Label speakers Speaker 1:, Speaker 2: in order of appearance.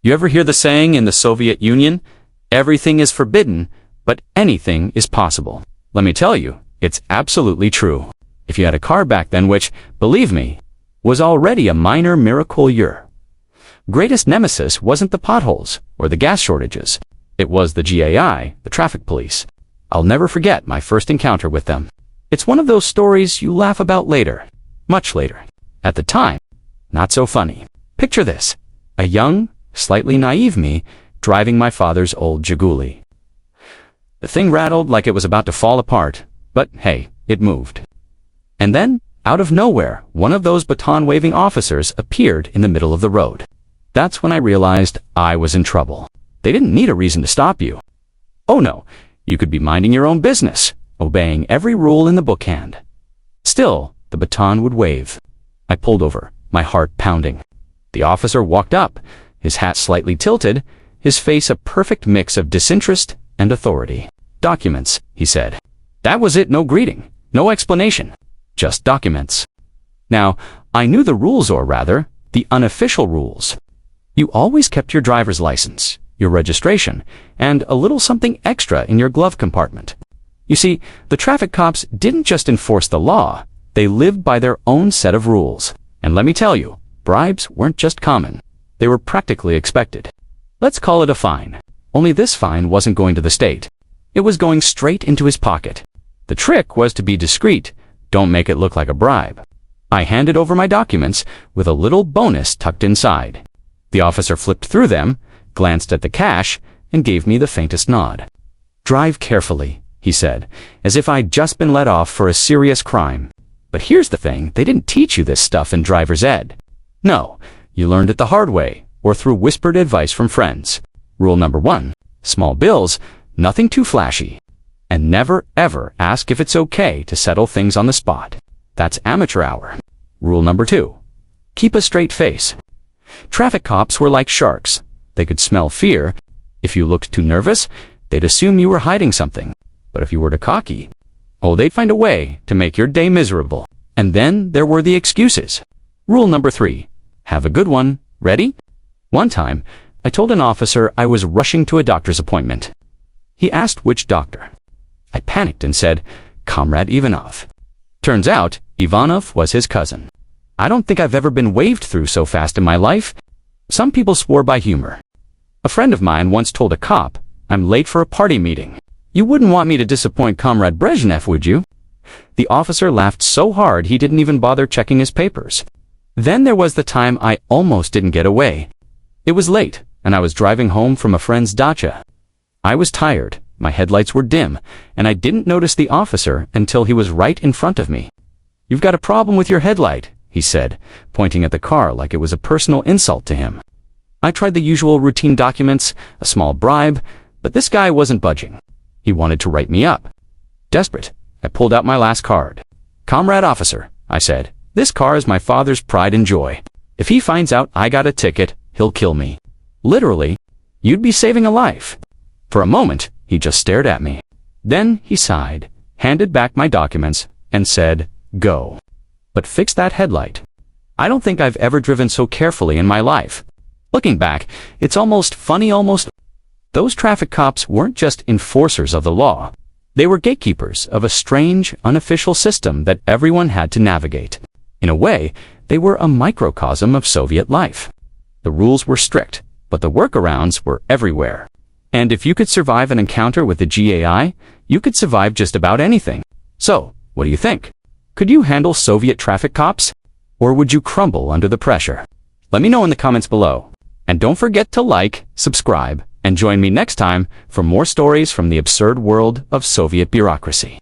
Speaker 1: You ever hear the saying in the Soviet Union, everything is forbidden, but anything is possible? Let me tell you, it's absolutely true. If you had a car back then, which, believe me, was already a minor miracle, your greatest nemesis wasn't the potholes or the gas shortages. It was the GAI, the traffic police. I'll never forget my first encounter with them. It's one of those stories you laugh about later, much later. At the time, not so funny. Picture this, a young, slightly naive me driving my father's old Jiguli. The thing rattled like it was about to fall apart, but hey, it moved. And then, out of nowhere, one of those baton-waving officers appeared in the middle of the road. That's when I realized I was in trouble. They didn't need a reason to stop you. Oh no, you could be minding your own business, obeying every rule in the bookhand. Still, the baton would wave. I pulled over, my heart pounding. The officer walked up, his hat slightly tilted, his face a perfect mix of disinterest and authority. "Documents," he said. That was it, no greeting, no explanation, just documents. Now, I knew the rules, or rather, the unofficial rules. You always kept your driver's license, your registration, and a little something extra in your glove compartment. You see, the traffic cops didn't just enforce the law, they lived by their own set of rules. And let me tell you, bribes weren't just common, they were practically expected. Let's call it a fine. Only this fine wasn't going to the state. It was going straight into his pocket. The trick was to be discreet, don't make it look like a bribe. I handed over my documents with a little bonus tucked inside. The officer flipped through them, glanced at the cash, and gave me the faintest nod. "Drive carefully," he said, as if I'd just been let off for a serious crime. But here's the thing, they didn't teach you this stuff in driver's ed. No, you learned it the hard way, or through whispered advice from friends. Rule number 1, small bills, nothing too flashy. And never ever ask if it's okay to settle things on the spot. That's amateur hour. Rule number 2, keep a straight face. Traffic cops were like sharks. They could smell fear. If you looked too nervous, they'd assume you were hiding something. But if you were too cocky, oh, they'd find a way to make your day miserable. And then there were the excuses. Rule number 3, have a good one. Ready? One time, I told an officer I was rushing to a doctor's appointment. He asked which doctor. I panicked and said, Comrade Ivanov. Turns out, Ivanov was his cousin. I don't think I've ever been waved through so fast in my life. Some people swore by humor. A friend of mine once told a cop, I'm late for a party meeting. You wouldn't want me to disappoint Comrade Brezhnev, would you? The officer laughed so hard he didn't even bother checking his papers. Then there was the time I almost didn't get away. It was late, and I was driving home from a friend's dacha. I was tired, my headlights were dim, and I didn't notice the officer until he was right in front of me. You've got a problem with your headlight, he said, pointing at the car like it was a personal insult to him. I tried the usual routine documents, a small bribe, but this guy wasn't budging. He wanted to write me up. Desperate, I pulled out my last card. Comrade officer, I said, this car is my father's pride and joy. If he finds out I got a ticket, he'll kill me. Literally, you'd be saving a life. For a moment, he just stared at me. Then he sighed, handed back my documents, and said, go. But fix that headlight. I don't think I've ever driven so carefully in my life. Looking back, it's almost funny, Those traffic cops weren't just enforcers of the law. They were gatekeepers of a strange, unofficial system that everyone had to navigate. In a way, they were a microcosm of Soviet life. The rules were strict, but the workarounds were everywhere. And if you could survive an encounter with the GAI, you could survive just about anything. So, what do you think? Could you handle Soviet traffic cops? Or would you crumble under the pressure? Let me know in the comments below. And don't forget to like, subscribe, and join me next time for more stories from the absurd world of Soviet bureaucracy.